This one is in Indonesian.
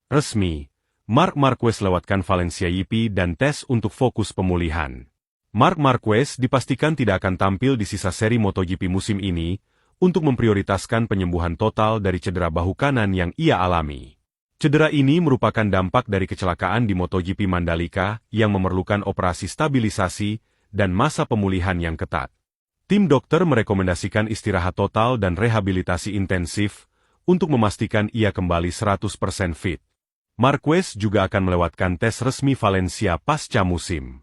Resmi, Marc Marquez lewatkan Valencia GP dan tes untuk fokus pemulihan. Marc Marquez dipastikan tidak akan tampil di sisa seri MotoGP musim ini untuk memprioritaskan penyembuhan total dari cedera bahu kanan yang ia alami. Cedera ini merupakan dampak dari kecelakaan di MotoGP Mandalika yang memerlukan operasi stabilisasi dan masa pemulihan yang ketat. Tim dokter merekomendasikan istirahat total dan rehabilitasi intensif untuk memastikan ia kembali 100% fit. Marquez juga akan melewatkan tes resmi Valencia pasca musim.